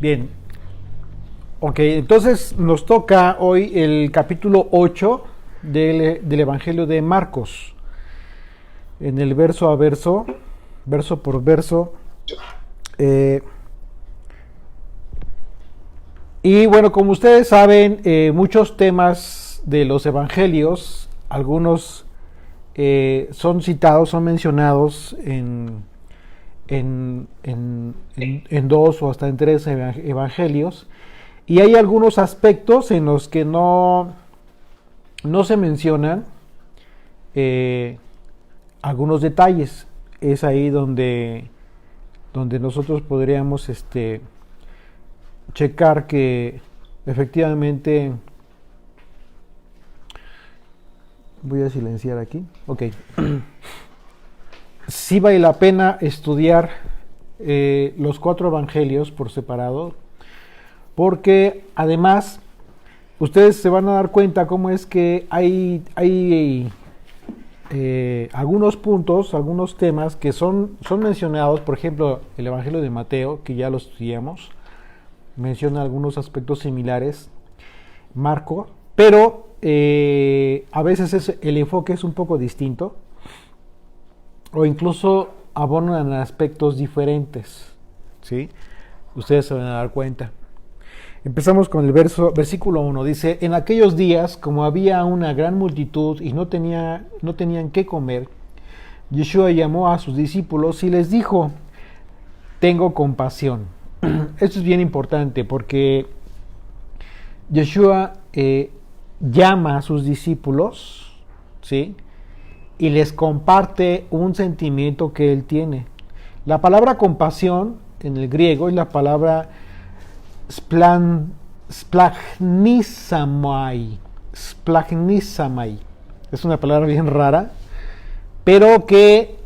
Bien, ok, entonces nos toca hoy el capítulo 8 del Evangelio de Marcos. En el verso a verso, verso por verso. eh, y bueno, como ustedes saben, muchos temas de los evangelios, algunos son citados, son mencionados en dos o hasta en tres evangelios. Y hay algunos aspectos en los que no se mencionan eh, algunos detalles. Es ahí donde nosotros podríamos checar que efectivamente... Voy a silenciar aquí. Ok. Sí vale la pena estudiar los cuatro evangelios por separado, porque además ustedes se van a dar cuenta cómo es que hay algunos puntos, algunos temas que son mencionados. Por ejemplo, el Evangelio de Mateo, que ya lo estudiamos, menciona algunos aspectos similares. Marco, pero a veces el enfoque es un poco distinto, o incluso abonan aspectos diferentes, ¿sí? Ustedes se van a dar cuenta. Empezamos con el versículo 1. Dice: en aquellos días, como había una gran multitud y no tenían qué comer, Yeshua llamó a sus discípulos y les dijo: tengo compasión. Esto es bien importante porque Yeshua llama a sus discípulos, ¿sí? Y les comparte un sentimiento que él tiene. La palabra compasión en el griego es la palabra splagnisamai. Splagnisamai. Es una palabra bien rara, pero que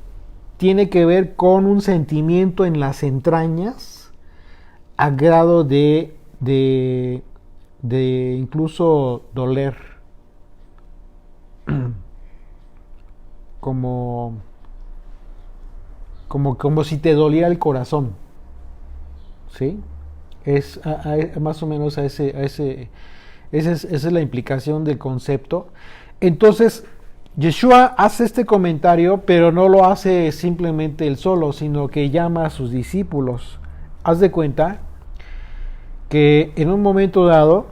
tiene que ver con un sentimiento en las entrañas a grado de incluso doler, como si te doliera el corazón, ¿sí? Es más o menos esa es la implicación del concepto. Entonces, Yeshua hace este comentario, pero no lo hace simplemente él solo, sino que llama a sus discípulos. Haz de cuenta que en un momento dado,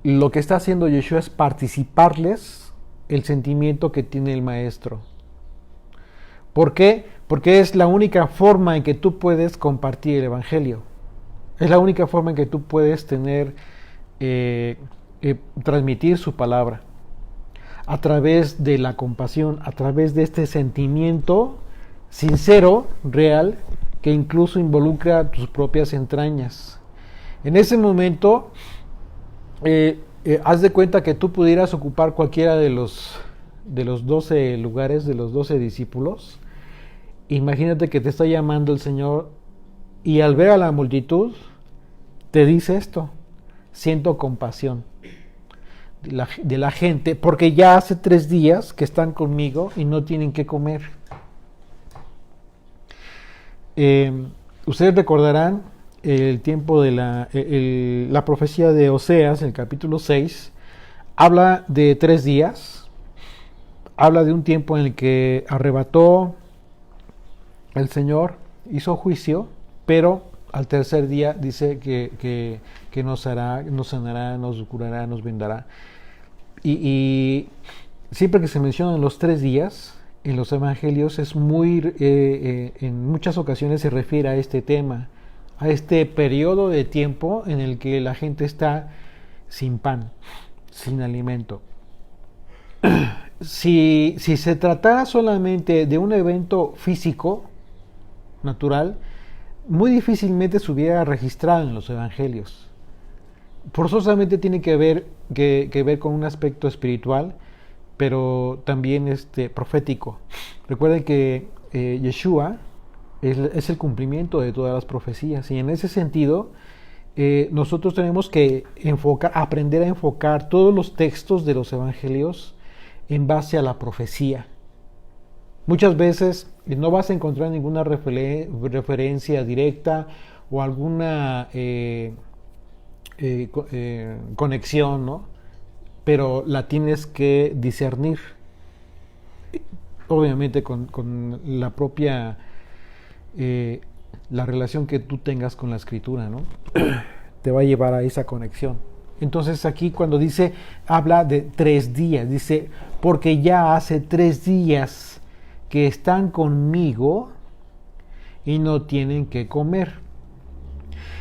lo que está haciendo Yeshua es participarles el sentimiento que tiene el maestro. ¿Por qué? Porque es la única forma en que tú puedes compartir el evangelio. Es la única forma en que tú puedes transmitir su palabra. A través de la compasión, a través de este sentimiento sincero, real, que incluso involucra tus propias entrañas. En ese momento, haz de cuenta que tú pudieras ocupar cualquiera de los 12 lugares, de los 12 discípulos. Imagínate que te está llamando el Señor y al ver a la multitud te dice esto: siento compasión de la gente, porque ya hace 3 días que están conmigo y no tienen qué comer. Ustedes recordarán el tiempo de la profecía de Oseas, el capítulo 6, habla de 3 días, habla de un tiempo en el que arrebató el Señor, hizo juicio, pero al tercer día dice que nos hará, nos sanará, nos curará, nos vendará. Y siempre que se mencionan los 3 días en los evangelios, es en muchas ocasiones se refiere a este tema, a este periodo de tiempo en el que la gente está sin pan, sin alimento. Si se tratara solamente de un evento físico, natural, muy difícilmente se hubiera registrado en los evangelios. Forzosamente tiene que ver con un aspecto espiritual, pero también profético. Recuerden que Yeshua es el cumplimiento de todas las profecías, y en ese sentido nosotros tenemos que aprender a enfocar todos los textos de los evangelios en base a la profecía. Muchas veces no vas a encontrar ninguna referencia directa o alguna conexión, ¿no? Pero la tienes que discernir, obviamente con la propia la relación que tú tengas con la escritura, ¿no? Te va a llevar a esa conexión. Entonces aquí cuando dice, habla de 3 días, dice, porque ya hace 3 días que están conmigo y no tienen que comer.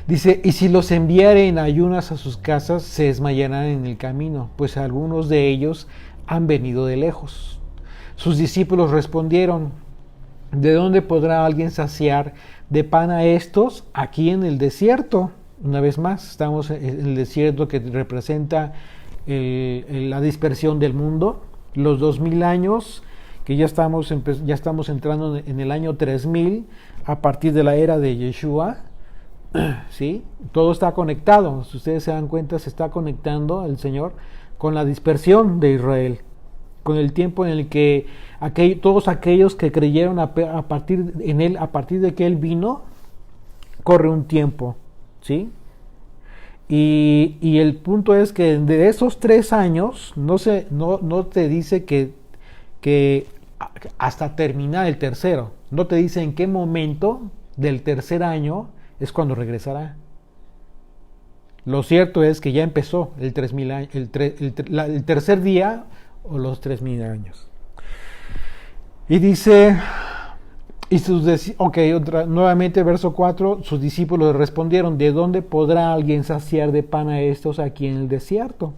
Dice, y si los enviare en ayunas a sus casas, se desmayarán en el camino, pues algunos de ellos han venido de lejos. Sus discípulos respondieron, ¿de dónde podrá alguien saciar de pan a estos aquí en el desierto? Una vez más, estamos en el desierto que representa la dispersión del mundo, los 2000 años, que ya estamos entrando en el año 3000 a partir de la era de Yeshua, ¿sí? Todo está conectado, si ustedes se dan cuenta, se está conectando el Señor con la dispersión de Israel, con el tiempo en el que todos aquellos que creyeron a partir de que Él vino, corre un tiempo, ¿sí? Y el punto es que de esos 3 años no te dice que hasta terminar el tercero, no te dice en qué momento del tercer año es cuando regresará. Lo cierto es que ya empezó el tercer día o los 3000 años. Y dice, nuevamente verso 4, sus discípulos respondieron, ¿de dónde podrá alguien saciar de pan a estos aquí en el desierto?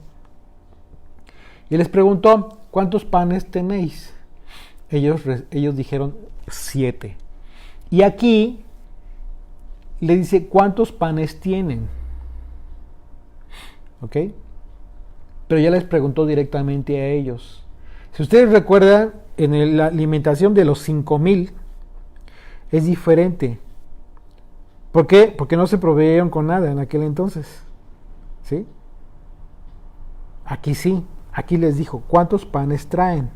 Y les preguntó, ¿cuántos panes tenéis? Ellos dijeron 7. Y aquí le dice, ¿cuántos panes tienen? ¿Ok? Pero ya les preguntó directamente a ellos. Si ustedes recuerdan, en la alimentación de los 5000 es diferente. ¿Por qué? Porque no se proveyeron con nada en aquel entonces. ¿Sí? Aquí sí. Aquí les dijo, ¿cuántos panes traen?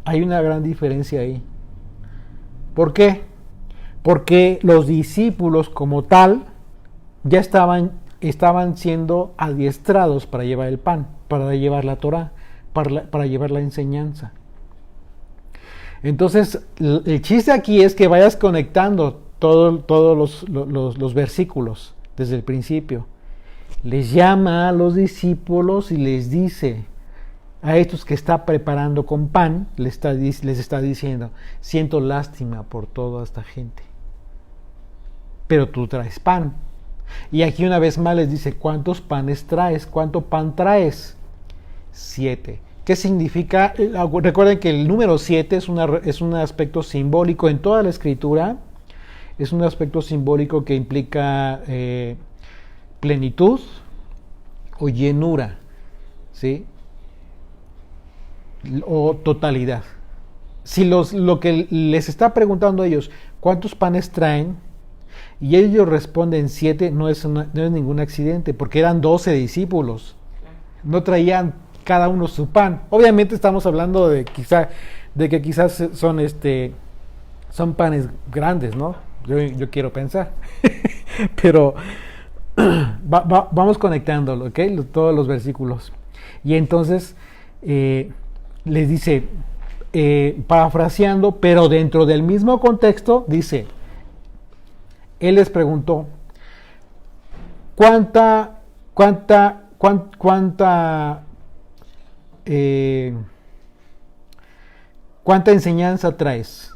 Hay una gran diferencia ahí. ¿Por qué? Porque los discípulos como tal ya estaban siendo adiestrados para llevar el pan, para llevar la Torá, para llevar la enseñanza. Entonces, el chiste aquí es que vayas conectando todos los versículos desde el principio. Les llama a los discípulos y les dice a estos que está preparando con pan, les está diciendo, siento lástima por toda esta gente, pero tú traes pan. Y aquí una vez más les dice, ¿cuántos panes traes? ¿Cuánto pan traes? 7. ¿Qué significa? Recuerden que el número 7 es un aspecto simbólico en toda la escritura. Es un aspecto simbólico que implica plenitud o llenura, ¿sí? O totalidad. Si lo que les está preguntando a ellos, ¿cuántos panes traen? Y ellos responden 7, no es ningún accidente, porque eran 12 discípulos. No traían cada uno su pan. Obviamente estamos hablando de que quizás son panes grandes, ¿no? Yo quiero pensar. Pero vamos conectándolo, ¿ok? Todos los versículos. Y entonces les dice, parafraseando, pero dentro del mismo contexto, dice, él les preguntó, ¿cuánta enseñanza traes?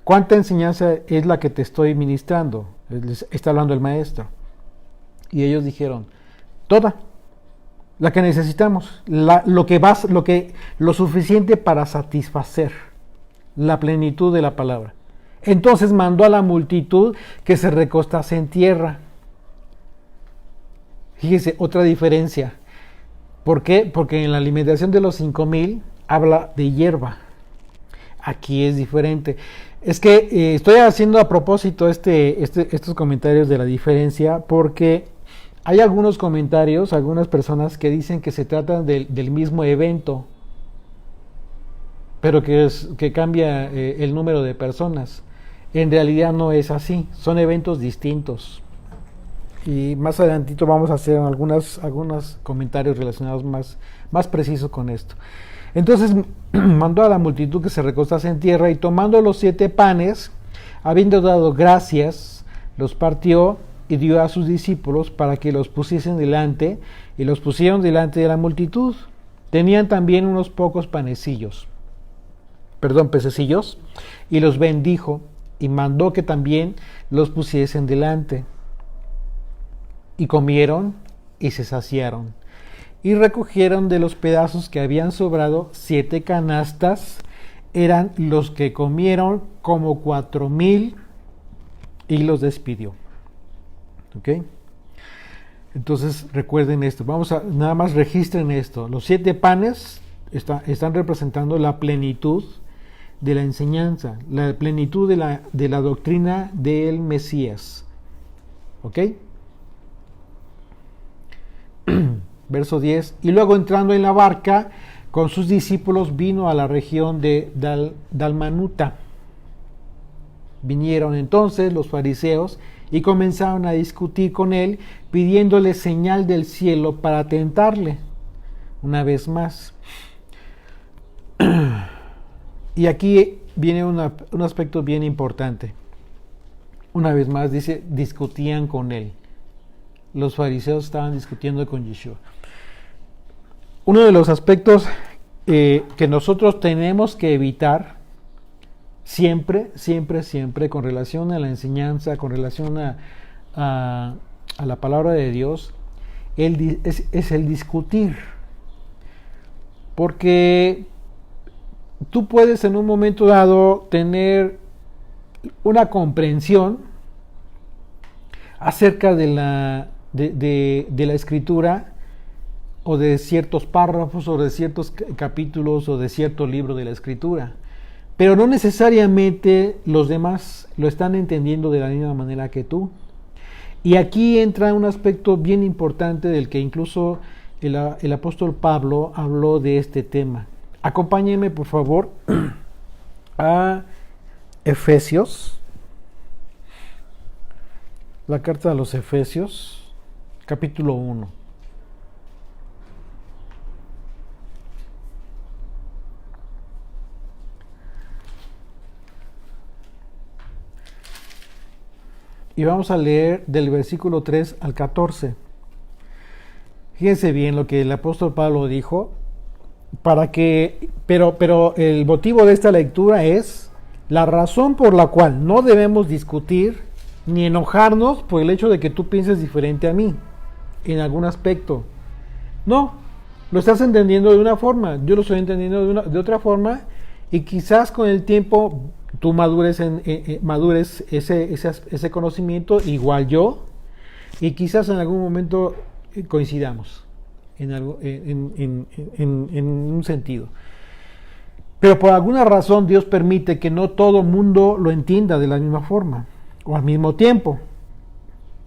¿Cuánta enseñanza es la que te estoy ministrando? Está hablando el maestro. Y ellos dijeron, toda, la que necesitamos, lo suficiente para satisfacer la plenitud de la palabra. Entonces mandó a la multitud que se recostase en tierra. Fíjese, otra diferencia. ¿Por qué? Porque en la alimentación de los 5000 habla de hierba. Aquí es diferente. Es que estoy haciendo a propósito estos comentarios de la diferencia porque hay algunos comentarios, algunas personas que dicen que se trata del mismo evento, pero que cambia el número de personas. En realidad no es así, son eventos distintos. Y más adelantito vamos a hacer algunos comentarios relacionados más precisos con esto. Entonces mandó a la multitud que se recostase en tierra y tomando los 7 panes, habiendo dado gracias, los partió y dio a sus discípulos para que los pusiesen delante, y los pusieron delante de la multitud. Tenían también unos pocos pececillos, y los bendijo y mandó que también los pusiesen delante. Y comieron y se saciaron. Y recogieron de los pedazos que habían sobrado 7 canastas, eran los que comieron como 4,000, y los despidió. ¿Ok? Entonces recuerden esto, nada más registren esto. Los 7 panes están representando la plenitud de la enseñanza, la plenitud de la doctrina del Mesías. ¿Ok? Verso 10, y luego entrando en la barca con sus discípulos vino a la región de Dalmanuta. Vinieron entonces los fariseos y comenzaron a discutir con él, pidiéndole señal del cielo para tentarle una vez más. Y aquí viene un aspecto bien importante. Una vez más dice, discutían con él. Los fariseos estaban discutiendo con Yeshua. Uno de los aspectos que nosotros tenemos que evitar siempre con relación a la enseñanza, con relación a la palabra de Dios, es el discutir. Porque tú puedes en un momento dado tener una comprensión acerca de la escritura, o de ciertos párrafos, o de ciertos capítulos, o de cierto libro de la escritura, pero no necesariamente los demás lo están entendiendo de la misma manera que tú. Y aquí entra un aspecto bien importante del que incluso el apóstol Pablo habló de este tema. Acompáñenme por favor a Efesios, la carta a los Efesios, capítulo 1. Y vamos a leer del versículo 3 al 14. Fíjense bien lo que el apóstol Pablo dijo, pero el motivo de esta lectura es la razón por la cual no debemos discutir ni enojarnos por el hecho de que tú pienses diferente a mí en algún aspecto. No, lo estás entendiendo de una forma, yo lo estoy entendiendo de otra forma, y quizás con el tiempo tú madures ese conocimiento, igual yo, y quizás en algún momento coincidamos en un sentido. Pero por alguna razón Dios permite que no todo mundo lo entienda de la misma forma o al mismo tiempo.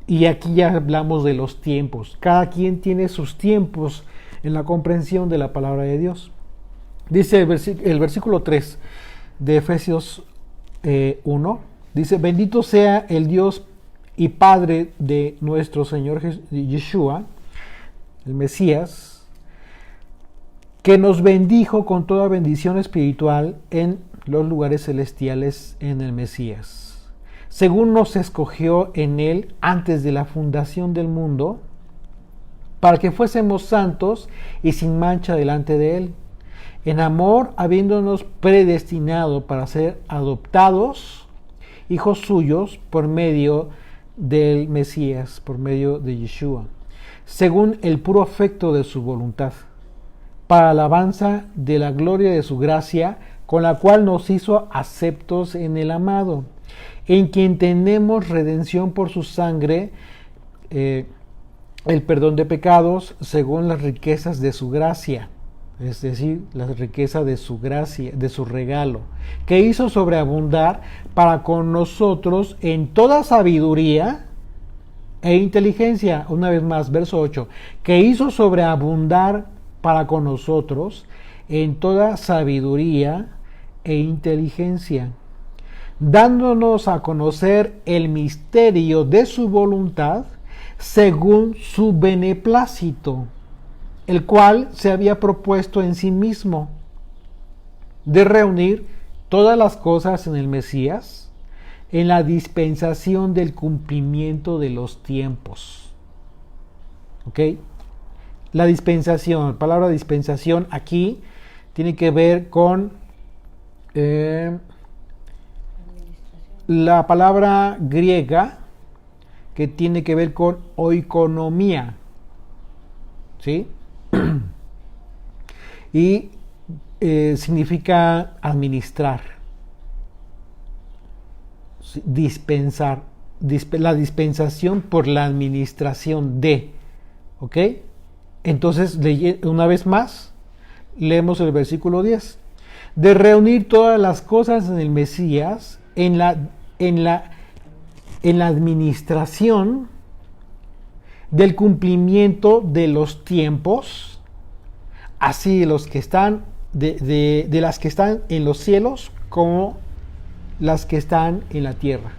Y aquí ya hablamos de los tiempos. Cada quien tiene sus tiempos en la comprensión de la palabra de Dios. Dice el versículo 3 de Efesios 1, dice: bendito sea el Dios y Padre de nuestro Señor Yeshua, el Mesías, que nos bendijo con toda bendición espiritual en los lugares celestiales en el Mesías, según nos escogió en él antes de la fundación del mundo, para que fuésemos santos y sin mancha delante de él, en amor, habiéndonos predestinado para ser adoptados hijos suyos por medio del Mesías, por medio de Yeshua, según el puro afecto de su voluntad, para alabanza de la gloria de su gracia, con la cual nos hizo aceptos en el amado, en quien tenemos redención por su sangre, el perdón de pecados, según las riquezas de su gracia, es decir, la riqueza de su gracia, de su regalo, que hizo sobreabundar para con nosotros en toda sabiduría e inteligencia. Una vez más, verso 8, que hizo sobreabundar para con nosotros en toda sabiduría e inteligencia, dándonos a conocer el misterio de su voluntad según su beneplácito, el cual se había propuesto en sí mismo de reunir todas las cosas en el Mesías en la dispensación del cumplimiento de los tiempos. ¿Ok? La dispensación, la palabra dispensación aquí tiene que ver con la palabra griega que tiene que ver con oikonomía, ¿sí? Y significa administrar, dispensar, la dispensación por la administración de, ¿ok? Entonces, una vez más, leemos el versículo 10. De reunir todas las cosas en el Mesías, en la administración del cumplimiento de los tiempos, así de los que están, de las que están en los cielos como las que están en la tierra.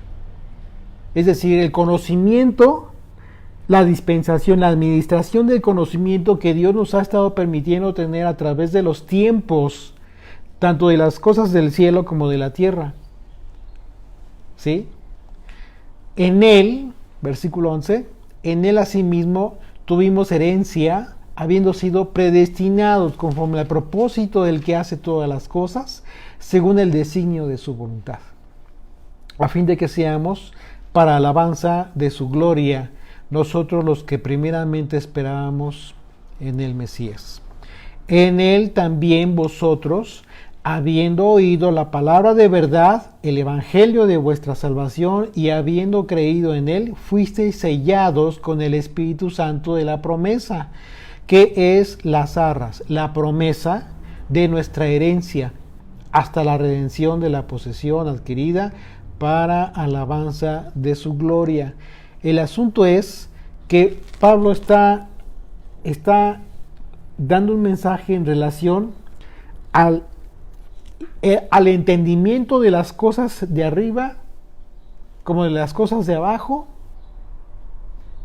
Es decir, el conocimiento, la dispensación, la administración del conocimiento que Dios nos ha estado permitiendo tener a través de los tiempos, tanto de las cosas del cielo como de la tierra. ¿Sí? En Él, versículo 11, en Él asimismo tuvimos herencia, habiendo sido predestinados conforme al propósito del que hace todas las cosas, según el designio de su voluntad, a fin de que seamos para alabanza de su gloria, nosotros los que primeramente esperábamos en el Mesías. En Él también vosotros, habiendo oído la palabra de verdad, el evangelio de vuestra salvación, y habiendo creído en Él, fuisteis sellados con el Espíritu Santo de la promesa, que es las arras, la promesa de nuestra herencia, hasta la redención de la posesión adquirida para alabanza de su gloria. El asunto es que Pablo está dando un mensaje en relación al entendimiento de las cosas de arriba como de las cosas de abajo,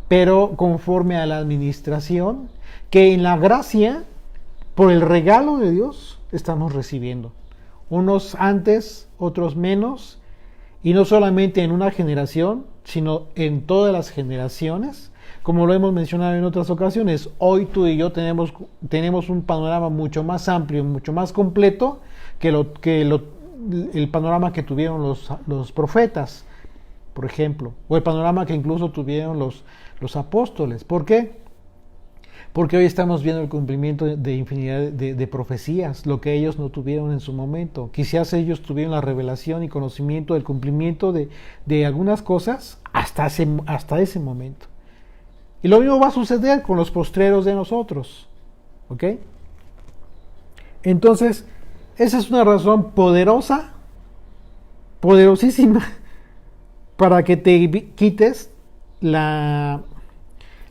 pero conforme a la administración que en la gracia, por el regalo de Dios, estamos recibiendo. Unos antes, otros menos, y no solamente en una generación, sino en todas las generaciones. Como lo hemos mencionado en otras ocasiones, hoy tú y yo tenemos un panorama mucho más amplio, mucho más completo que el panorama que tuvieron los profetas, por ejemplo, o el panorama que incluso tuvieron los apóstoles. ¿Por qué? Porque hoy estamos viendo el cumplimiento de infinidad de profecías, lo que ellos no tuvieron en su momento. Quizás ellos tuvieron la revelación y conocimiento del cumplimiento de algunas cosas hasta ese momento. Y lo mismo va a suceder con los postreros de nosotros. ¿Ok? Entonces, esa es una razón poderosa, poderosísima, para que te quites la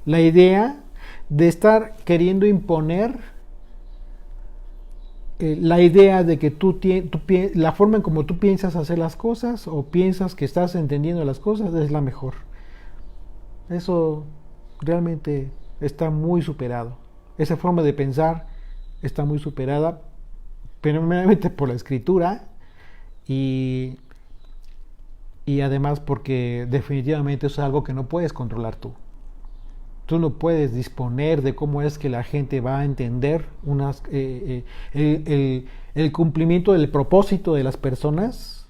idea de estar queriendo imponer la idea de que la forma en como tú piensas hacer las cosas o piensas que estás entendiendo las cosas es la mejor. Eso realmente está muy superado. Esa forma de pensar está muy superada, primeramente por la escritura y además porque definitivamente eso es algo que no puedes controlar tú. Tú no puedes disponer de cómo es que la gente va a entender el cumplimiento del propósito de las personas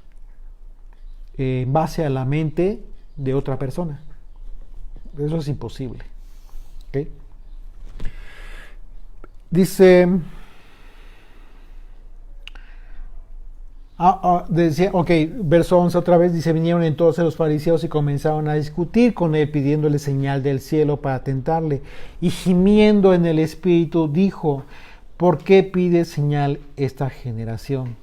en base a la mente de otra persona. Eso es imposible. ¿Okay? Dice... decía, verso 11 otra vez, dice, vinieron entonces los fariseos y comenzaron a discutir con él, pidiéndole señal del cielo para tentarle. Y gimiendo en el espíritu, dijo, ¿por qué pide señal esta generación?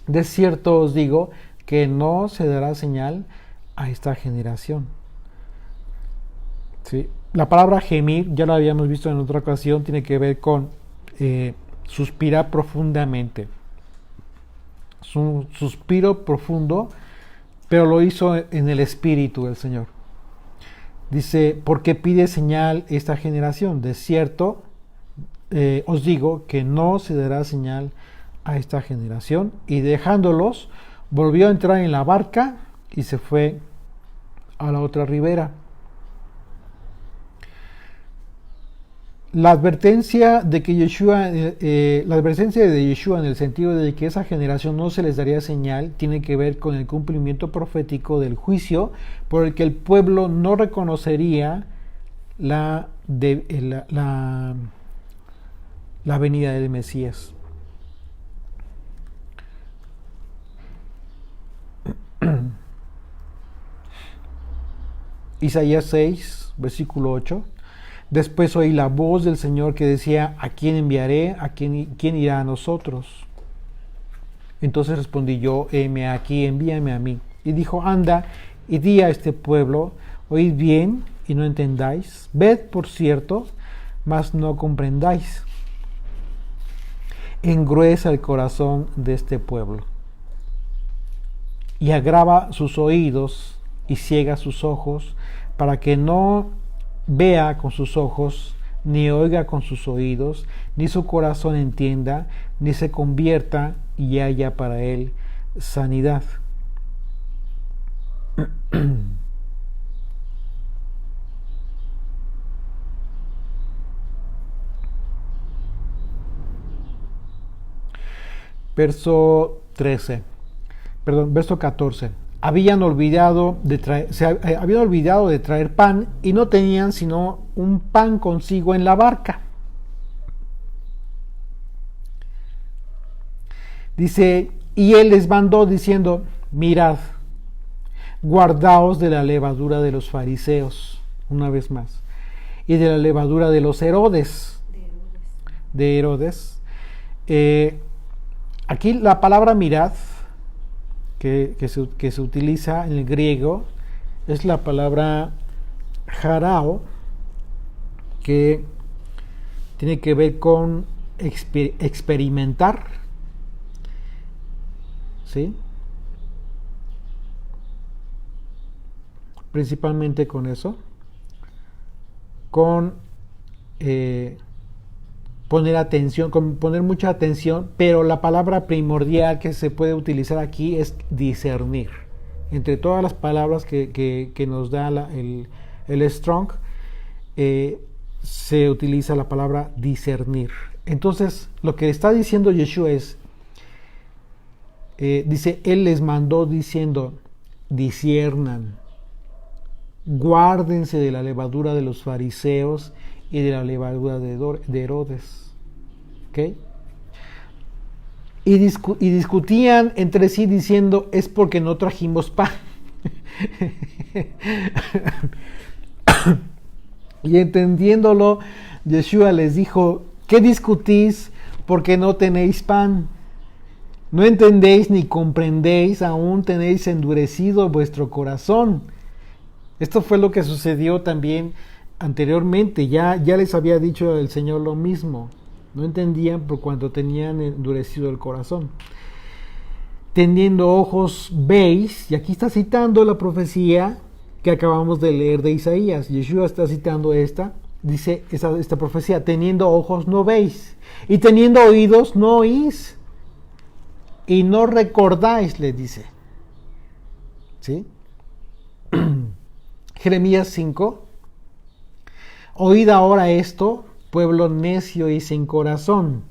De cierto os digo que no se dará señal a esta generación. ¿Sí? La palabra gemir, ya lo habíamos visto en otra ocasión, tiene que ver con suspirar profundamente. Es un suspiro profundo pero lo hizo en el espíritu del Señor. Dice, ¿por qué pide señal esta generación? De cierto, os digo que no se dará señal a esta generación. Y dejándolos, volvió a entrar en la barca y se fue a la otra ribera. La advertencia de Yeshua en el sentido de que esa generación no se les daría señal tiene que ver con el cumplimiento profético del juicio por el que el pueblo no reconocería la venida del Mesías. Isaías 6, versículo 8. Después oí la voz del Señor que decía, ¿a quién enviaré? ¿A quién irá a nosotros? Entonces respondí yo, heme aquí, envíame a mí. Y dijo, anda y di a este pueblo, oíd bien y no entendáis, ved por cierto, mas no comprendáis. Engruesa el corazón de este pueblo y agrava sus oídos y ciega sus ojos, para que no vea con sus ojos, ni oiga con sus oídos, ni su corazón entienda, ni se convierta y haya para él sanidad. Verso 14. Habían olvidado de traer pan y no tenían sino un pan consigo en la barca. Dice, y él les mandó diciendo, mirad, guardaos de la levadura de los fariseos, una vez más, y de la levadura de los Herodes. Aquí la palabra mirad, que se utiliza en el griego, es la palabra jarao, que tiene que ver con experimentar, ¿sí? Principalmente con eso, con poner mucha atención, pero la palabra primordial que se puede utilizar aquí es discernir. Entre todas las palabras que nos da el Strong, se utiliza la palabra discernir. Entonces, lo que está diciendo Yeshua es, dice, él les mandó diciendo, disciernan, guárdense de la levadura de los fariseos y de la levadura de Herodes. ¿Okay? Y discutían entre sí diciendo, es porque no trajimos pan. Y entendiéndolo, Yeshua les dijo, ¿qué discutís porque no tenéis pan? No entendéis ni comprendéis, aún tenéis endurecido vuestro corazón. Esto fue lo que sucedió también anteriormente. Ya les había dicho el Señor lo mismo. No entendían por cuanto tenían endurecido el corazón. Teniendo ojos veis, y aquí está citando la profecía que acabamos de leer de Isaías. Yeshua está citando dice esta profecía, teniendo ojos no veis, y teniendo oídos no oís, y no recordáis, le dice. ¿Sí? Jeremías 5. Oíd ahora esto, pueblo necio y sin corazón,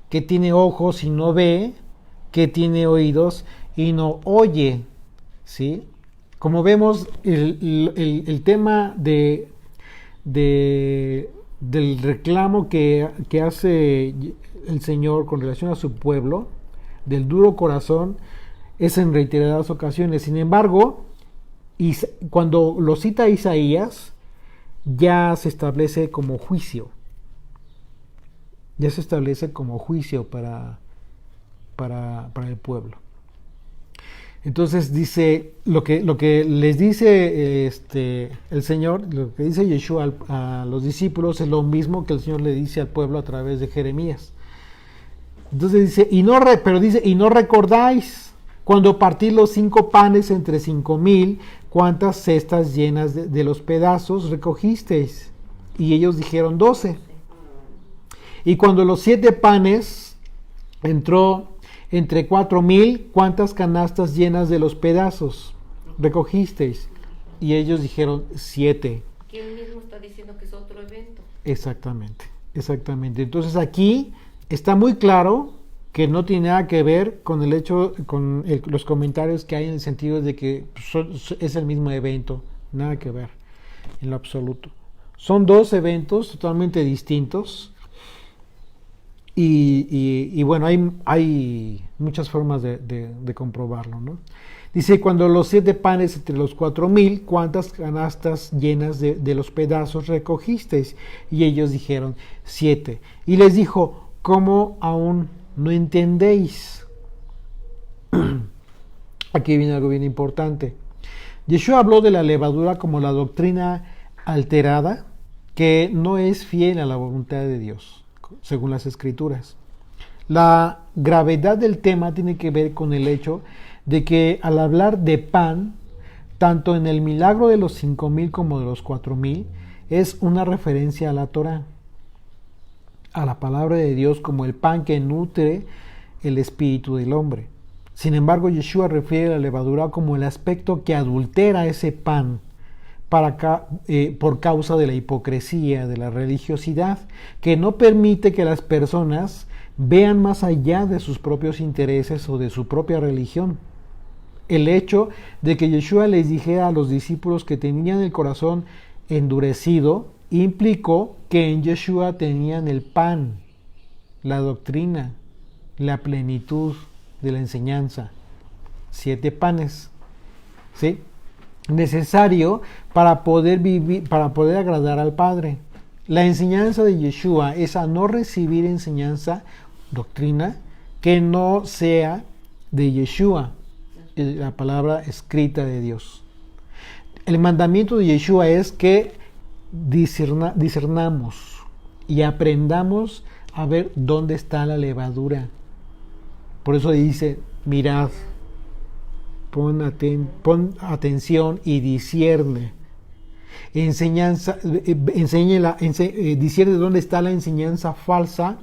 que tiene ojos y no ve, que tiene oídos y no oye. ¿Sí? Como vemos, el tema del reclamo que hace el Señor con relación a su pueblo, del duro corazón, es en reiteradas ocasiones. Sin embargo, cuando lo cita Isaías, ya se establece como juicio. Ya se establece como juicio para el pueblo. Entonces dice, lo que les dice el Señor, lo que dice Yeshua a los discípulos es lo mismo que el Señor le dice al pueblo a través de Jeremías. Entonces dice, y no recordáis, Cuando partí los 5 panes entre 5,000, ¿cuántas cestas llenas de los pedazos recogisteis? Y ellos dijeron 12. Y cuando los 7 panes entró entre 4,000, ¿cuántas canastas llenas de los pedazos recogisteis? Y ellos dijeron 7. Que él mismo está diciendo que es otro evento. Exactamente, exactamente. Entonces aquí está muy claro que no tiene nada que ver con el hecho, los comentarios que hay en el sentido de que es el mismo evento, nada que ver en lo absoluto. Son 2 eventos totalmente distintos y bueno, hay muchas formas de comprobarlo, ¿no? Dice, cuando los 7 panes entre los 4,000, ¿cuántas canastas llenas de los pedazos recogisteis? Y ellos dijeron 7. Y les dijo, ¿cómo aún no entendéis? Aquí viene algo bien importante. Yeshua habló de la levadura como la doctrina alterada que no es fiel a la voluntad de Dios, según las Escrituras. La gravedad del tema tiene que ver con el hecho de que al hablar de pan, tanto en el milagro de los 5,000 como de los 4,000, es una referencia a la Torah, a la palabra de Dios como el pan que nutre el espíritu del hombre. Sin embargo, Yeshua refiere a la levadura como el aspecto que adultera ese pan por causa de la hipocresía, de la religiosidad, que no permite que las personas vean más allá de sus propios intereses o de su propia religión. El hecho de que Yeshua les dijera a los discípulos que tenían el corazón endurecido implicó que en Yeshua tenían el pan, la doctrina, la plenitud de la enseñanza. 7 panes, ¿sí? Necesario para poder vivir, para poder agradar al Padre. La enseñanza de Yeshua es a no recibir enseñanza, doctrina, que no sea de Yeshua, la palabra escrita de Dios. El mandamiento de Yeshua es que discernamos y aprendamos a ver dónde está la levadura. Por eso dice, mirad, pon atención y discierne. Discierne dónde está la enseñanza falsa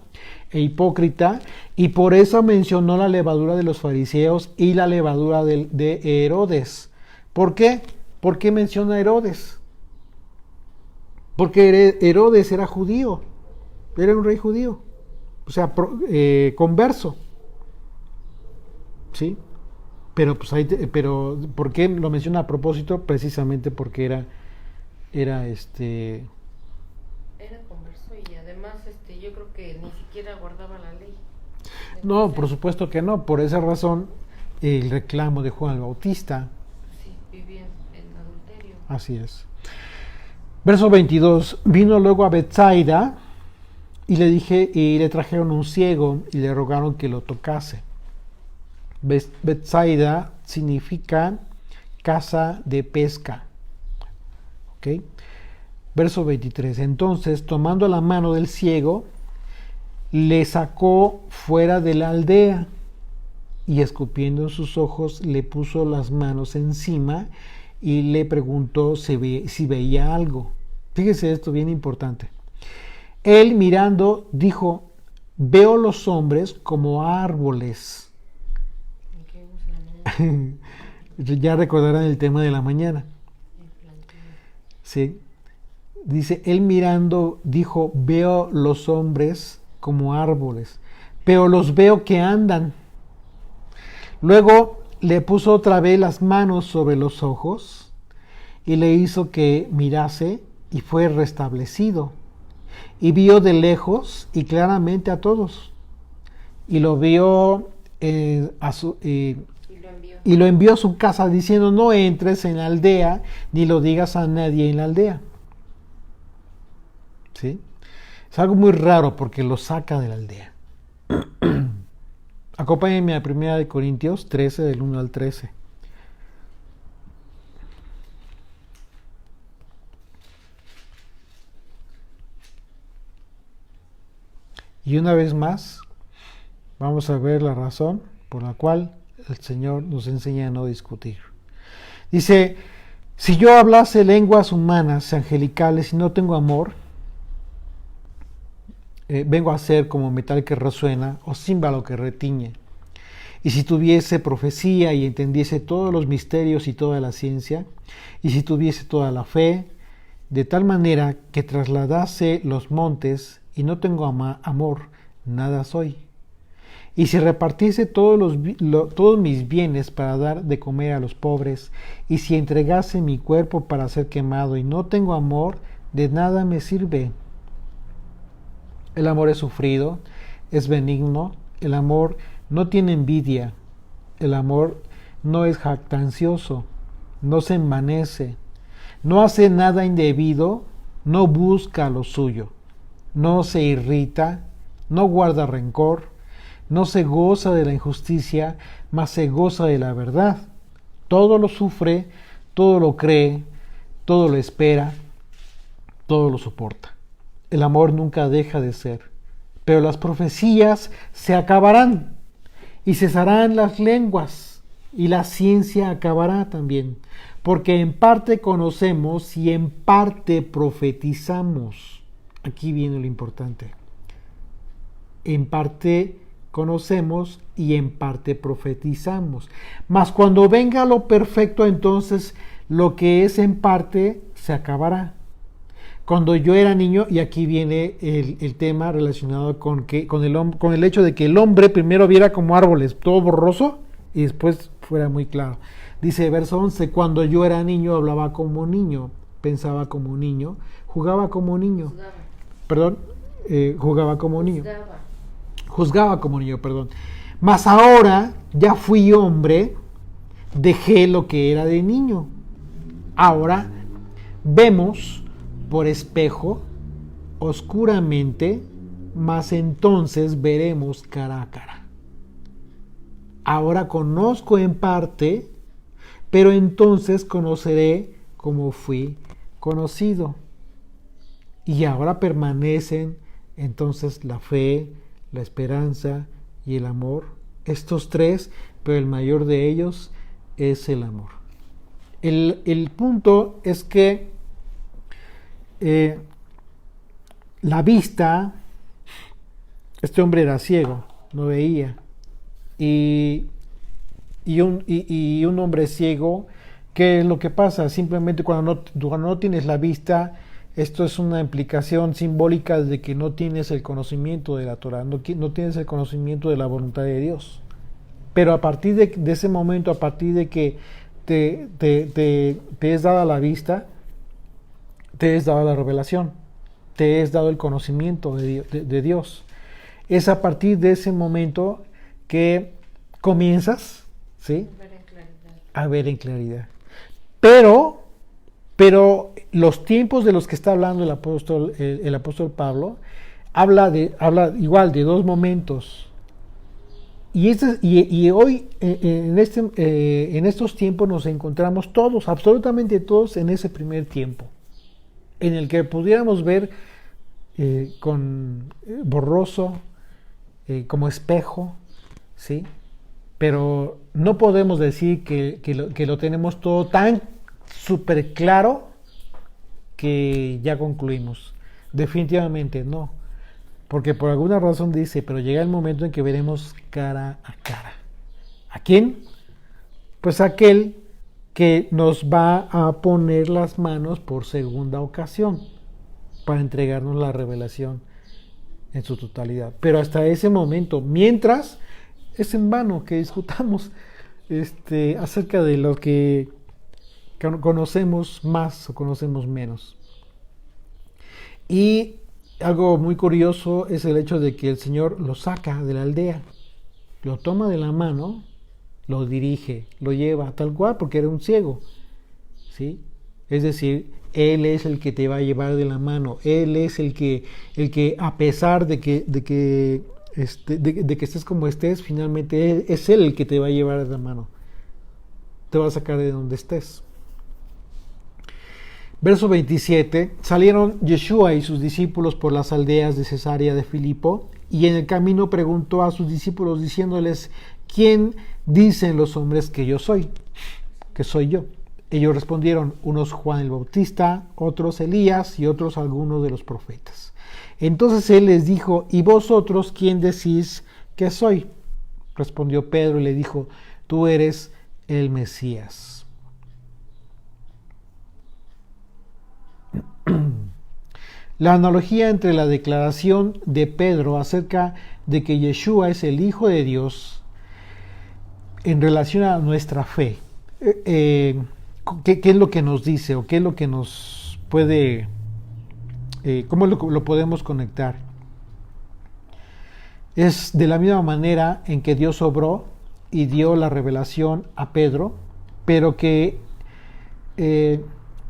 e hipócrita, y por eso mencionó la levadura de los fariseos y la levadura de Herodes. ¿Por qué? ¿Por qué menciona a Herodes? Porque Herodes era judío, era un rey judío, o sea, converso, ¿sí? Pero ¿por qué lo menciona a propósito? Precisamente porque era converso y además yo creo que ni siquiera guardaba la ley. No, por supuesto que no. Por esa razón el reclamo de Juan el Bautista. Sí, vivía en adulterio. Así es. Verso 22. Vino luego a Betsaida y le trajeron un ciego y le rogaron que lo tocase. Betsaida significa casa de pesca. ¿Ok? Verso 23. Entonces, tomando la mano del ciego, le sacó fuera de la aldea y escupiendo en sus ojos le puso las manos encima y le preguntó si veía algo. Fíjese esto bien importante. Él mirando dijo, veo los hombres como árboles. Ya recordarán el tema de la mañana. Sí. Dice, él mirando dijo, veo los hombres como árboles, pero los veo que andan. Luego le puso otra vez las manos sobre los ojos y le hizo que mirase y fue restablecido. Y vio de lejos y claramente a todos. Y lo vio y lo envió a su casa diciendo, no entres en la aldea ni lo digas a nadie en la aldea. ¿Sí? Es algo muy raro porque lo saca de la aldea. Acompáñenme a 1 Corintios 13, del 1 al 13. Y una vez más, vamos a ver la razón por la cual el Señor nos enseña a no discutir. Dice, si yo hablase lenguas humanas, angelicales, y no tengo amor, vengo a ser como metal que resuena o címbalo que retiñe. Y si tuviese profecía y entendiese todos los misterios y toda la ciencia, y si tuviese toda la fe, de tal manera que trasladase los montes y no tengo amor, nada soy. Y si repartiese todos mis bienes para dar de comer a los pobres, y si entregase mi cuerpo para ser quemado y no tengo amor, de nada me sirve. El amor es sufrido, es benigno, el amor no tiene envidia, el amor no es jactancioso, no se envanece, no hace nada indebido, no busca lo suyo, no se irrita, no guarda rencor, no se goza de la injusticia, mas se goza de la verdad. Todo lo sufre, todo lo cree, todo lo espera, todo lo soporta. El amor nunca deja de ser, pero las profecías se acabarán y cesarán las lenguas y la ciencia acabará también, porque en parte conocemos y en parte profetizamos. Aquí viene lo importante. En parte conocemos y en parte profetizamos. Mas cuando venga lo perfecto, entonces lo que es en parte se acabará. Cuando yo era niño, y aquí viene el tema relacionado con el hecho de que el hombre primero viera como árboles todo borroso y después fuera muy claro. Dice verso 11, cuando yo era niño hablaba como niño, pensaba como niño, jugaba como niño. Jugaba como niño. Juzgaba como niño, perdón. Mas ahora ya fui hombre, dejé lo que era de niño. Ahora vemos por espejo, oscuramente, mas entonces veremos cara a cara. Ahora conozco en parte, pero entonces conoceré como fui conocido. Y ahora permanecen entonces la fe, la esperanza y el amor. Estos tres, pero el mayor de ellos es el amor. El punto es que la vista, este hombre era ciego, no veía, y un hombre ciego, ¿qué es lo que pasa? Simplemente cuando no tienes la vista, esto es una implicación simbólica de que no tienes el conocimiento de la Torah, no tienes el conocimiento de la voluntad de Dios. Pero a partir de ese momento, a partir de que te es dada la vista, te es dada la revelación, te es dado el conocimiento de Dios. Es a partir de ese momento que comienzas, ¿sí?, a ver en claridad. Pero los tiempos de los que está hablando el apóstol Pablo habla igual de dos momentos. Y hoy en estos tiempos nos encontramos todos, absolutamente todos, en ese primer tiempo, en el que pudiéramos ver borroso, como espejo, ¿sí? Pero no podemos decir que lo tenemos todo tan súper claro que ya concluimos. Definitivamente no. Porque por alguna razón dice, pero llega el momento en que veremos cara a cara. ¿A quién? Pues aquel que nos va a poner las manos por segunda ocasión para entregarnos la revelación en su totalidad. Pero hasta ese momento, mientras, es en vano que discutamos acerca de lo que conocemos más o conocemos menos. Y algo muy curioso es el hecho de que el Señor lo saca de la aldea, lo toma de la mano, lo dirige, lo lleva tal cual, porque era un ciego, ¿sí? Es decir, Él es el que te va a llevar de la mano, Él es el que a pesar de que estés como estés, finalmente es Él el que te va a llevar de la mano, te va a sacar de donde estés. Verso 27, salieron Yeshua y sus discípulos por las aldeas de Cesarea de Filipo, y en el camino preguntó a sus discípulos diciéndoles, ¿quién dicen los hombres que yo soy? Que soy yo. Ellos respondieron, unos Juan el Bautista, otros Elías y otros algunos de los profetas. Entonces él les dijo, ¿y vosotros quién decís que soy? Respondió Pedro y le dijo, tú eres el Mesías. La analogía entre la declaración de Pedro acerca de que Yeshua es el Hijo de Dios en relación a nuestra fe. ¿Qué es lo que nos dice o qué es lo que nos puede, cómo lo podemos conectar? Es de la misma manera en que Dios obró y dio la revelación a Pedro, pero que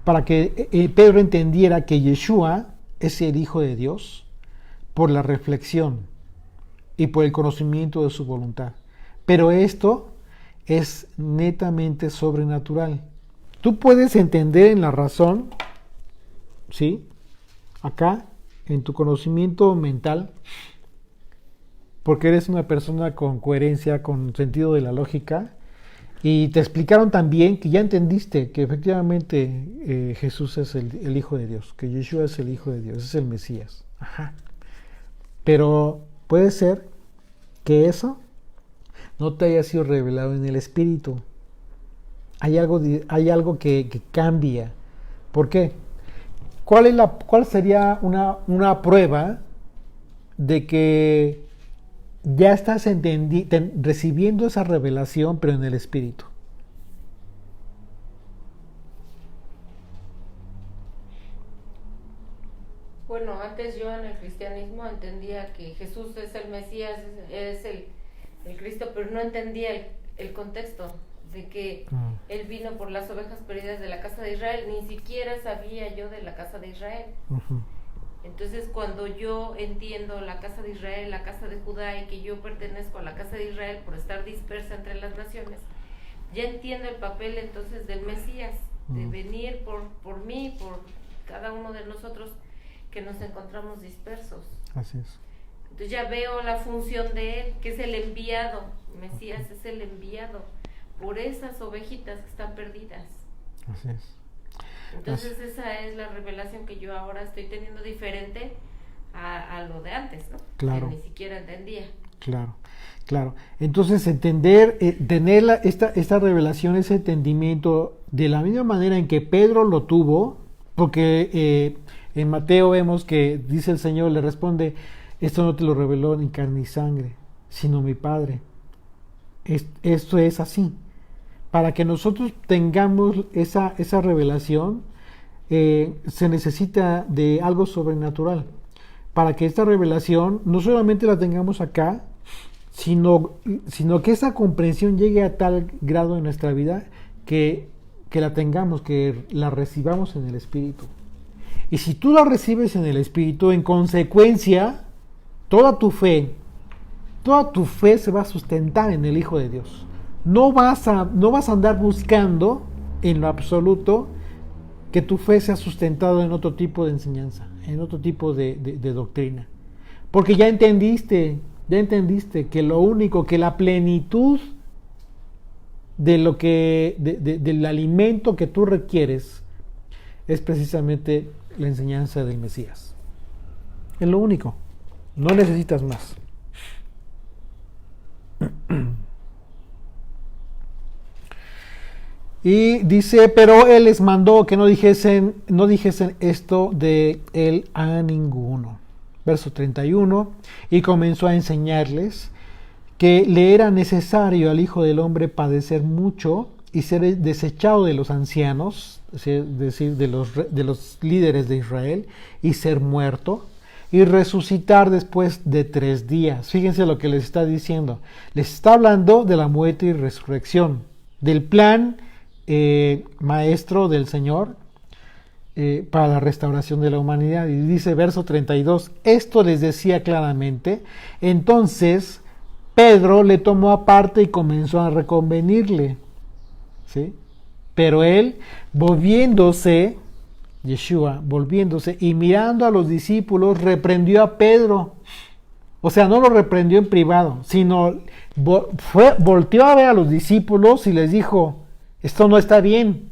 para que Pedro entendiera que Yeshua es el Hijo de Dios por la reflexión y por el conocimiento de su voluntad. Pero esto es netamente sobrenatural. Tú puedes entender en la razón, ¿sí? Acá, en tu conocimiento mental, porque eres una persona con coherencia, con sentido de la lógica, y te explicaron también que ya entendiste que efectivamente Jesús es el Hijo de Dios, que Yeshua es el Hijo de Dios, es el Mesías. Ajá. Pero puede ser que eso no te haya sido revelado en el Espíritu. Hay algo que cambia. ¿Por qué? ¿Cuál sería una prueba de que ya estás recibiendo esa revelación, pero en el Espíritu? Bueno, antes yo en el cristianismo entendía que Jesús es el Mesías, es el Cristo, pero no entendía el contexto de que Él vino por las ovejas perdidas de la casa de Israel. Ni siquiera sabía yo de la casa de Israel. Uh-huh. Entonces, cuando yo entiendo la casa de Israel, la casa de Judá, y que yo pertenezco a la casa de Israel por estar dispersa entre las naciones, ya entiendo el papel entonces del Mesías, de venir por mí, por cada uno de nosotros que nos encontramos dispersos. Así es. Entonces ya veo la función de Él, que es el enviado. Mesías es el enviado por esas ovejitas que están perdidas. Así es. Entonces esa es la revelación que yo ahora estoy teniendo diferente a lo de antes, ¿no? Claro. Que ni siquiera entendía. Claro. Entonces tener esta revelación, ese entendimiento, de la misma manera en que Pedro lo tuvo, porque en Mateo vemos que dice el Señor, le responde, esto no te lo reveló ni carne ni sangre, sino mi Padre. Esto es así. Para que nosotros tengamos esa revelación, se necesita de algo sobrenatural. Para que esta revelación no solamente la tengamos acá, sino que esa comprensión llegue a tal grado en nuestra vida que la tengamos, que la recibamos en el Espíritu. Y si tú la recibes en el Espíritu, en consecuencia, toda tu fe se va a sustentar en el Hijo de Dios. No vas a andar buscando en lo absoluto que tu fe sea sustentado en otro tipo de enseñanza, en otro tipo de doctrina. Porque ya entendiste que lo único, que la plenitud del alimento que tú requieres es precisamente la enseñanza del Mesías. Es lo único. No necesitas más. Y dice, pero él les mandó que no dijesen esto de él a ninguno. Verso 31, y comenzó a enseñarles que le era necesario al Hijo del Hombre padecer mucho y ser desechado de los ancianos, es decir, de los líderes de Israel, y ser muerto, y resucitar después de 3 días. Fíjense lo que les está diciendo. Les está hablando de la muerte y resurrección, del plan maestro del Señor para la restauración de la humanidad. Y dice verso 32, esto les decía claramente. Entonces Pedro le tomó aparte y comenzó a reconvenirle, ¿sí? Pero él, Yeshua volviéndose y mirando a los discípulos, reprendió a Pedro O sea, no lo reprendió en privado, sino volteó a ver a los discípulos y les dijo, esto no está bien.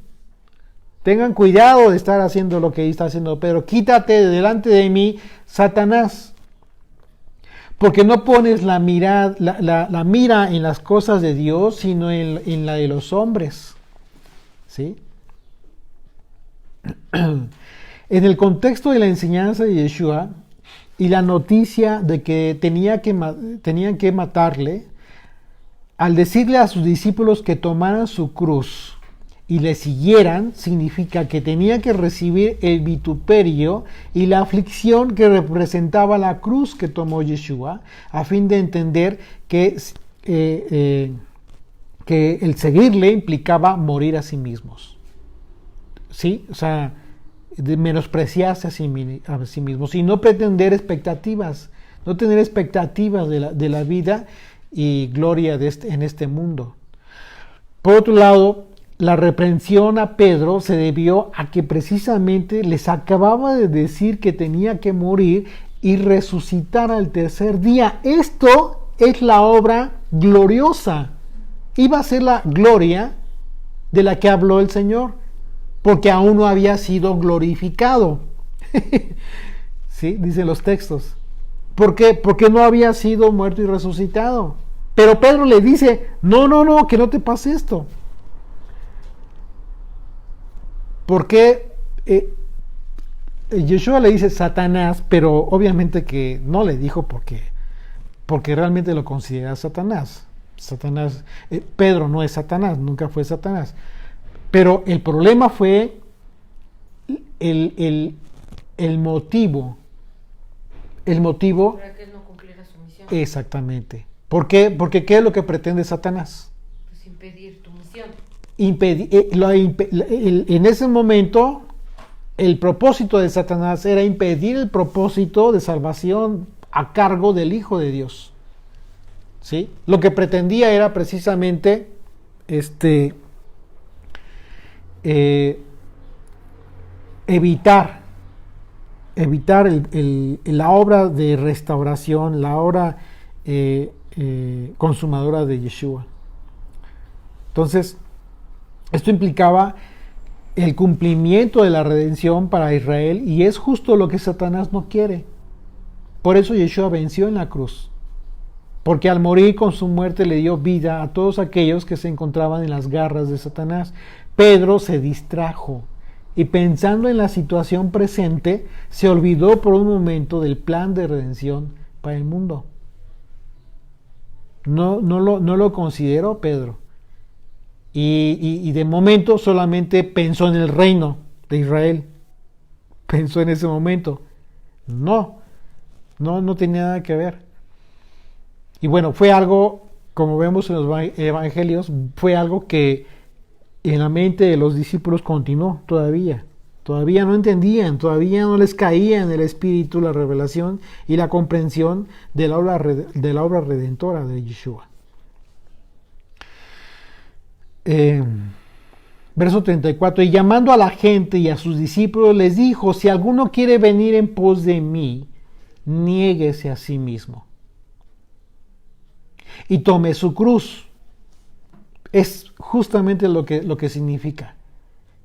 Tengan cuidado de estar haciendo lo que está haciendo Pedro. Quítate de delante de mí, Satanás. Porque no pones la mira en las cosas de Dios, sino en la de los hombres. ¿Sí? En el contexto de la enseñanza de Yeshua y la noticia de que tenían que matarle, al decirle a sus discípulos que tomaran su cruz y le siguieran, significa que tenía que recibir el vituperio y la aflicción que representaba la cruz que tomó Yeshua, a fin de entender que el seguirle implicaba morir a sí mismos. ¿Sí? O sea, de menospreciarse a sí mismos y no pretender expectativas, no tener expectativas de la vida y gloria en este mundo. Por otro lado, la reprensión a Pedro se debió a que precisamente les acababa de decir que tenía que morir y resucitar al tercer día. Esto es la obra gloriosa. Iba a ser la gloria de la que habló el Señor, porque aún no había sido glorificado. ¿Sí? Dicen los textos. ¿Por qué? Porque no había sido muerto y resucitado. Pero Pedro le dice, no, que no te pase esto. Porque Yeshua le dice Satanás, pero obviamente que no le dijo porque realmente lo considera Satanás. Pedro no es Satanás, nunca fue Satanás. Pero el problema fue el motivo. El motivo. Para que él no cumpliera su misión. Exactamente. ¿Por qué? Porque ¿qué es lo que pretende Satanás? Pues impedir tu misión. En ese momento, el propósito de Satanás era impedir el propósito de salvación a cargo del Hijo de Dios. ¿Sí? Lo que pretendía era precisamente evitar la obra de restauración, la obra consumadora de Yeshua. Entonces, esto implicaba el cumplimiento de la redención para Israel y es justo lo que Satanás no quiere. Por eso Yeshua venció en la cruz, porque al morir con su muerte le dio vida a todos aquellos que se encontraban en las garras de Satanás. Pedro se distrajo y pensando en la situación presente, se olvidó por un momento del plan de redención para el mundo. No lo consideró Pedro. Y de momento solamente pensó en el reino de Israel. Pensó en ese momento. No tenía nada que ver. Y bueno, fue algo, como vemos en los evangelios, fue algo que en la mente de los discípulos continuó todavía. Todavía no entendían, todavía no les caía en el espíritu la revelación y la comprensión de la obra redentora de Yeshua. Verso 34, y llamando a la gente y a sus discípulos les dijo, si alguno quiere venir en pos de mí, niéguese a sí mismo y tome su cruz. Es justamente lo que significa.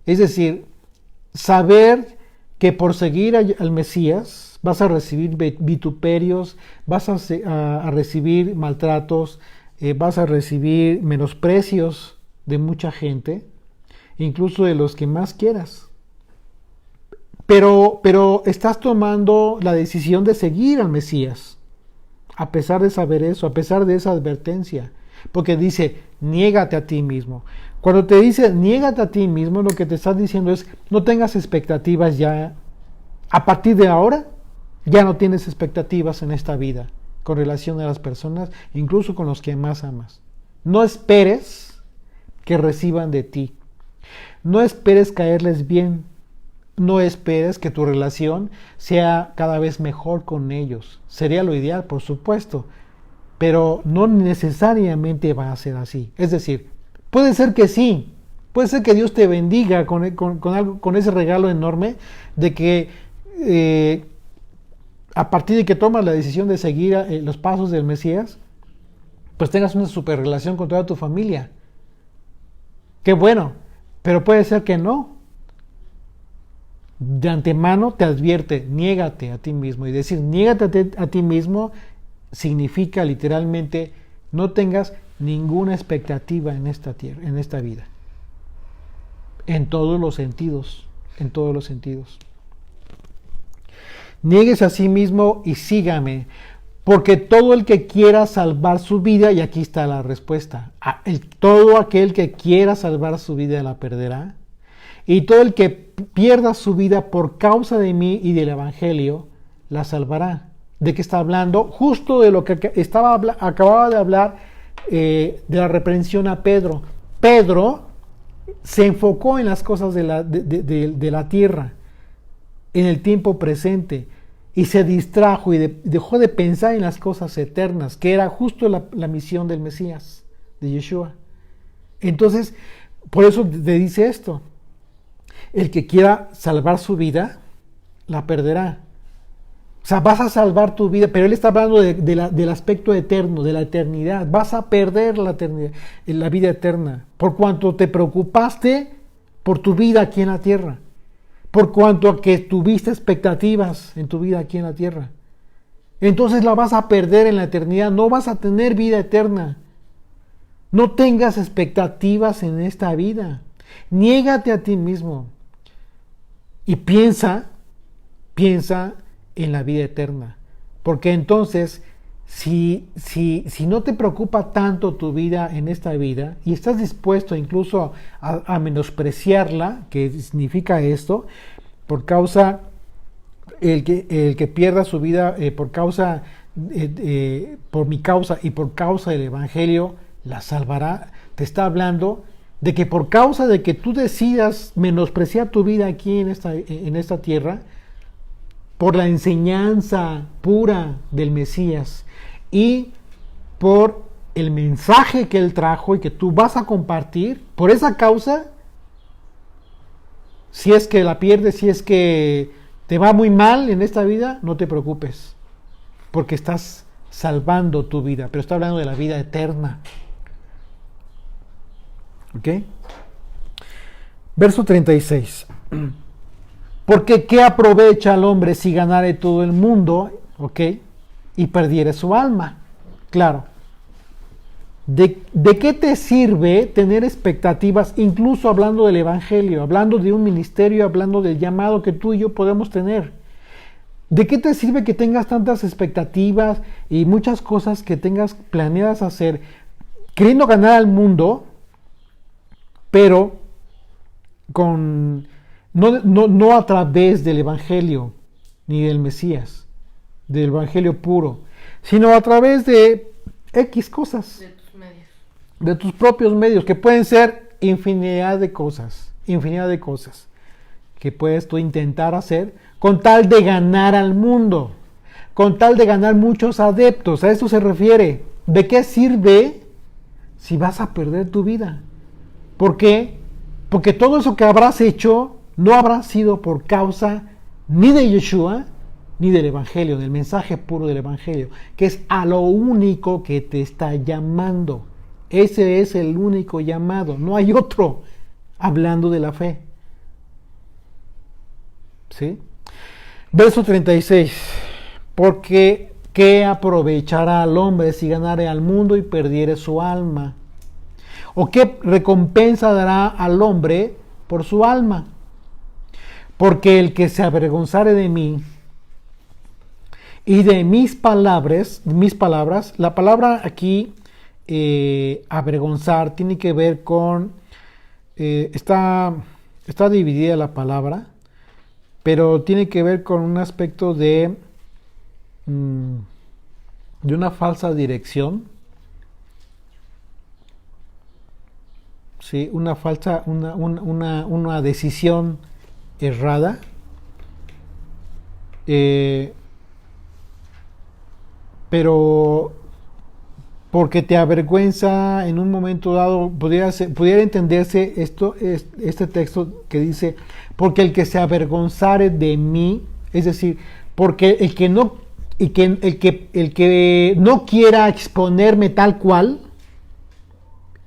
Es decir, saber que por seguir al Mesías vas a recibir vituperios, vas a recibir maltratos, vas a recibir menosprecios de mucha gente, incluso de los que más quieras. Pero estás tomando la decisión de seguir al Mesías, a pesar de saber eso, a pesar de esa advertencia, porque dice, niégate a ti mismo. Cuando te dice, niégate a ti mismo, lo que te está diciendo es, no tengas expectativas ya, a partir de ahora, ya no tienes expectativas en esta vida, con relación a las personas, incluso con los que más amas. No esperes que reciban de ti. No esperes caerles bien. No esperes que tu relación sea cada vez mejor con ellos. Sería lo ideal, por supuesto, pero no necesariamente va a ser así. Es decir, puede ser que sí. Puede ser que Dios te bendiga con ese regalo enorme de que a partir de que tomas la decisión de seguir los pasos del Mesías, pues tengas una super relación con toda tu familia. Qué bueno, pero puede ser que no. De antemano te advierte, niégate a ti mismo. Y decir niégate a ti mismo significa literalmente no tengas ninguna expectativa en esta tierra, en esta vida. En todos los sentidos, en todos los sentidos. Niéguese a sí mismo y sígame, porque todo el que quiera salvar su vida, y aquí está la respuesta, todo aquel que quiera salvar su vida la perderá, y todo el que pierda su vida por causa de mí y del Evangelio, la salvará. ¿De qué está hablando? Justo de lo que acababa de hablar, de la reprensión a Pedro. Pedro se enfocó en las cosas de la tierra, en el tiempo presente, y se distrajo y dejó de pensar en las cosas eternas, que era justo la misión del Mesías, de Yeshua. Entonces, por eso te dice esto: el que quiera salvar su vida, la perderá. O sea, vas a salvar tu vida, pero él está hablando del aspecto eterno, de la eternidad. Vas a perder la vida eterna, por cuanto te preocupaste por tu vida aquí en la tierra, por cuanto a que tuviste expectativas en tu vida aquí en la tierra. Entonces la vas a perder en la eternidad, no vas a tener vida eterna. No tengas expectativas en esta vida. Niégate a ti mismo y piensa en la vida eterna. Porque entonces, si no te preocupa tanto tu vida en esta vida y estás dispuesto incluso a menospreciarla, que significa esto, por causa, el que pierda su vida por mi causa y por causa del Evangelio, la salvará. Te está hablando de que por causa de que tú decidas menospreciar tu vida aquí en esta tierra, por la enseñanza pura del Mesías y por el mensaje que él trajo y que tú vas a compartir, por esa causa, si es que la pierdes, si es que te va muy mal en esta vida, no te preocupes, porque estás salvando tu vida, pero está hablando de la vida eterna. ¿Ok? Verso 36. Porque ¿qué aprovecha al hombre si ganare todo el mundo, ok, y perdiere su alma? Claro. ¿De qué te sirve tener expectativas, incluso hablando del Evangelio, hablando de un ministerio, hablando del llamado que tú y yo podemos tener? ¿De qué te sirve que tengas tantas expectativas y muchas cosas que tengas planeadas hacer, queriendo ganar al mundo, pero no a través del Evangelio ni del Mesías, del Evangelio puro, sino a través de X cosas, de tus propios medios, que pueden ser infinidad de cosas que puedes tú intentar hacer con tal de ganar al mundo, con tal de ganar muchos adeptos? A esto se refiere. ¿De qué sirve si vas a perder tu vida? ¿Por qué? Porque todo eso que habrás hecho no habrá sido por causa ni de Yeshua, ni del Evangelio, del mensaje puro del Evangelio, que es a lo único que te está llamando. Ese es el único llamado, no hay otro, hablando de la fe. ¿Sí? Verso 36. Porque ¿qué aprovechará al hombre si ganare al mundo y perdiere su alma? ¿O qué recompensa dará al hombre por su alma? Porque el que se avergonzare de mí y de mis palabras, la palabra aquí, avergonzar, tiene que ver con, está dividida la palabra, pero tiene que ver con un aspecto de una falsa dirección. ¿Sí? Una decisión errada, pero porque te avergüenza en un momento dado, pudiera entenderse este texto que dice, porque el que se avergonzare de mí, es decir, Porque el que no quiera exponerme tal cual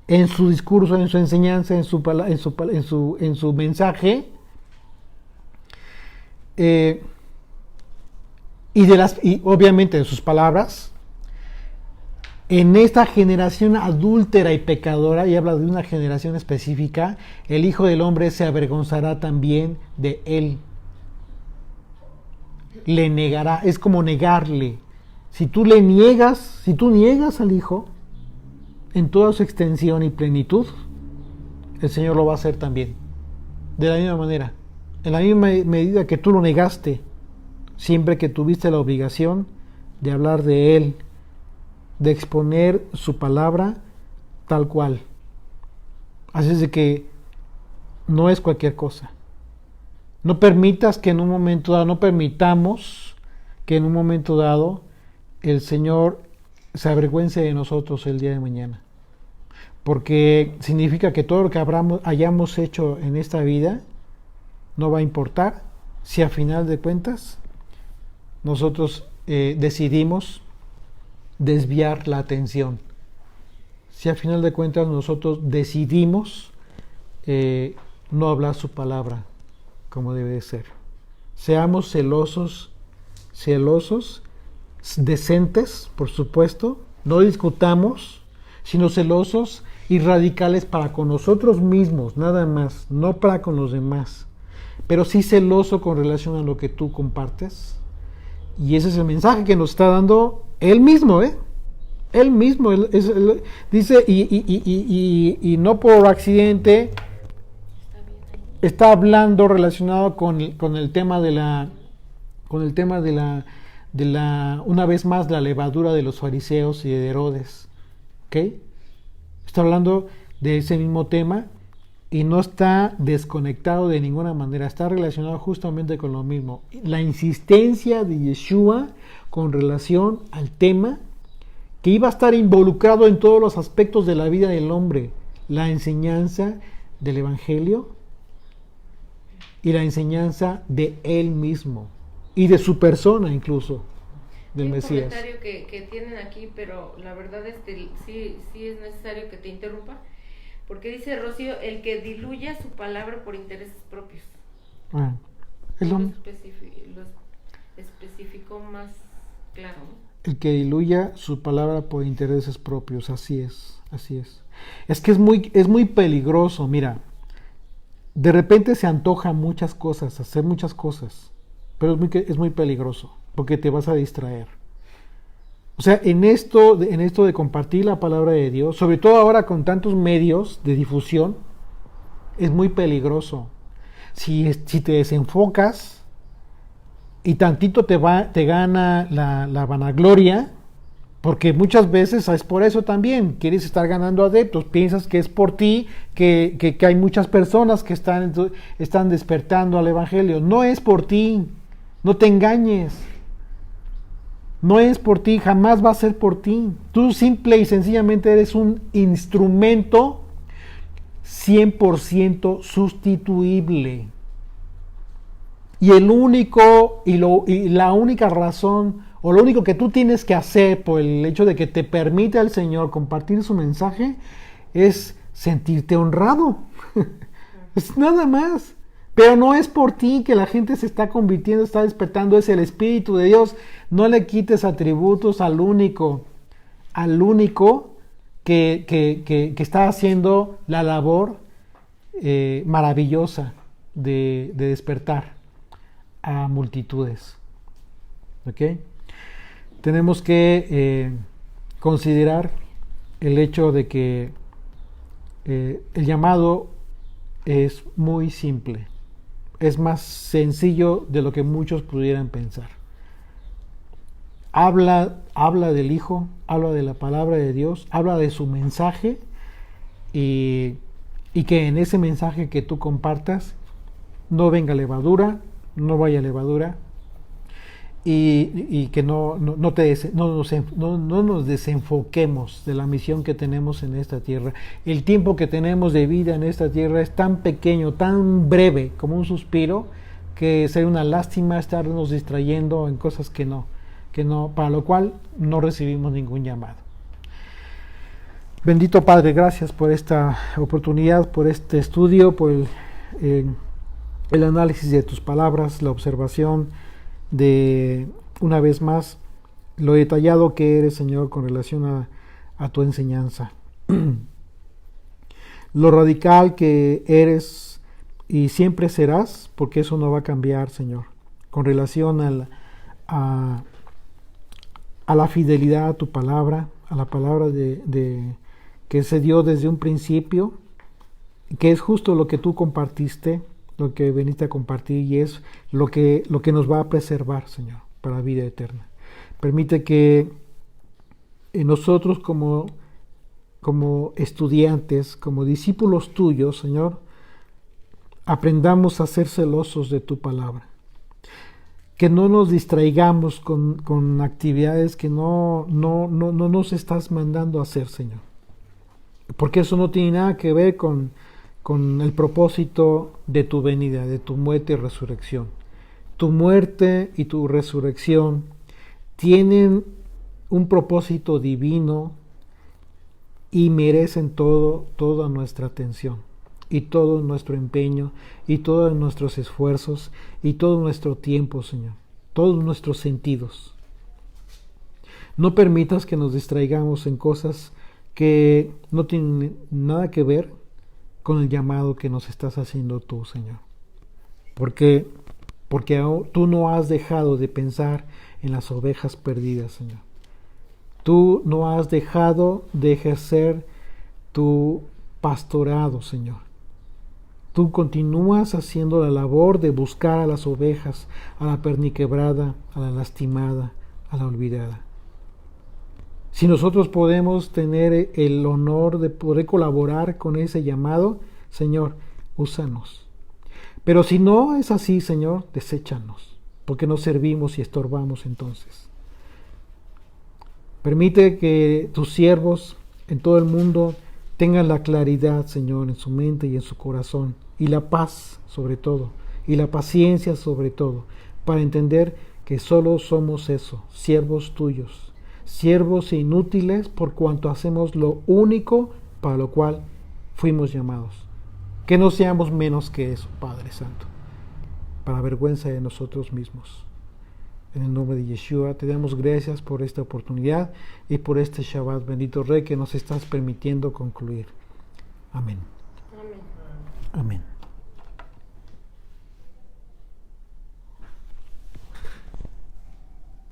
en su discurso, en su enseñanza, en su mensaje, y obviamente de sus palabras, en esta generación adúltera y pecadora, y habla de una generación específica, el Hijo del Hombre se avergonzará también de él. Le negará, es como negarle. Si tú niegas al Hijo en toda su extensión y plenitud, el Señor lo va a hacer también. De la misma manera, en la misma medida que tú lo negaste, siempre que tuviste la obligación de hablar de Él, de exponer su palabra tal cual. Así es de que no es cualquier cosa. No permitamos que en un momento dado el Señor se avergüence de nosotros el día de mañana. Porque significa que todo lo que hayamos hecho en esta vida no va a importar si a final de cuentas nosotros decidimos desviar la atención. Si a final de cuentas nosotros decidimos no hablar su palabra como debe de ser. Seamos celosos, decentes, por supuesto, no discutamos, sino celosos y radicales para con nosotros mismos, nada más, no para con los demás, pero sí celoso con relación a lo que tú compartes. Y ese es el mensaje que nos está dando Él mismo, Él mismo, él dice, y no por accidente, está hablando relacionado con el tema de la una vez más, la levadura de los fariseos y de Herodes. ¿Ok? Está hablando de ese mismo tema y no está desconectado de ninguna manera, está relacionado justamente con lo mismo. La insistencia de Yeshua con relación al tema que iba a estar involucrado en todos los aspectos de la vida del hombre, la enseñanza del Evangelio y la enseñanza de Él mismo y de su persona incluso, del Mesías. Un comentario que tienen aquí, pero la verdad sí es necesario que te interrumpa, porque dice Rocío, el que diluya su palabra por intereses propios. Es lo especificó más claro, ¿no? El que diluya su palabra por intereses propios, así es. Es que es muy peligroso, mira, de repente se antoja muchas cosas, hacer muchas cosas, pero es muy peligroso, porque te vas a distraer. O sea, en esto de compartir la palabra de Dios, sobre todo ahora con tantos medios de difusión, es muy peligroso. Si te desenfocas y tantito te gana la vanagloria, porque muchas veces es por eso también, quieres estar ganando adeptos, piensas que es por ti, que hay muchas personas que están despertando al Evangelio. No es por ti, no te engañes. No es por ti, jamás va a ser por ti. Tú simple y sencillamente eres un instrumento 100% sustituible. Y la única razón, o lo único que tú tienes que hacer por el hecho de que te permite al Señor compartir su mensaje, es sentirte honrado. Es nada más. Pero no es por ti que la gente se está convirtiendo, está despertando, es el Espíritu de Dios. No le quites atributos al único que está haciendo la labor maravillosa de despertar a multitudes. ¿Ok? Tenemos que considerar el hecho de que el llamado es muy simple. Es más sencillo de lo que muchos pudieran pensar. Habla del Hijo, habla de la palabra de Dios, habla de su mensaje y que en ese mensaje que tú compartas no venga levadura, no vaya levadura y que no nos desenfoquemos de la misión que tenemos en esta tierra. El tiempo que tenemos de vida en esta tierra es tan pequeño, tan breve como un suspiro, que sería una lástima estarnos distrayendo en cosas que no, para lo cual no recibimos ningún llamado. Bendito Padre, gracias por esta oportunidad, por este estudio, por el análisis de tus palabras, la observación de, una vez más, lo detallado que eres, Señor, con relación a tu enseñanza. Lo radical que eres y siempre serás, porque eso no va a cambiar, Señor, con relación a la fidelidad a tu palabra, a la palabra que se dio desde un principio, que es justo lo que tú compartiste, lo que veniste a compartir, y es lo que nos va a preservar, Señor, para la vida eterna. Permite que nosotros como estudiantes, como discípulos tuyos, Señor, aprendamos a ser celosos de tu palabra. Que no nos distraigamos con actividades que no nos estás mandando a hacer, Señor. Porque eso no tiene nada que ver con el propósito de tu venida, de tu muerte y resurrección. Tu muerte y tu resurrección tienen un propósito divino y merecen toda nuestra atención y todo nuestro empeño y todos nuestros esfuerzos y todo nuestro tiempo, Señor, todos nuestros sentidos. No permitas que nos distraigamos en cosas que no tienen nada que ver con el llamado que nos estás haciendo tú, Señor. Porque tú no has dejado de pensar en las ovejas perdidas, Señor. Tú no has dejado de ejercer tu pastorado, Señor. Tú continúas haciendo la labor de buscar a las ovejas, a la perniquebrada, a la lastimada, a la olvidada. Si nosotros podemos tener el honor de poder colaborar con ese llamado, Señor, úsanos. Pero si no es así, Señor, deséchanos, porque no servimos y estorbamos entonces. Permite que tus siervos en todo el mundo tengan la claridad, Señor, en su mente y en su corazón, y la paz sobre todo, y la paciencia sobre todo, para entender que solo somos eso, siervos tuyos, siervos inútiles por cuanto hacemos lo único para lo cual fuimos llamados. Que no seamos menos que eso, Padre Santo, para vergüenza de nosotros mismos. En el nombre de Yeshua te damos gracias por esta oportunidad y por este Shabbat, bendito Rey, que nos estás permitiendo concluir. Amén. Amén. Amén.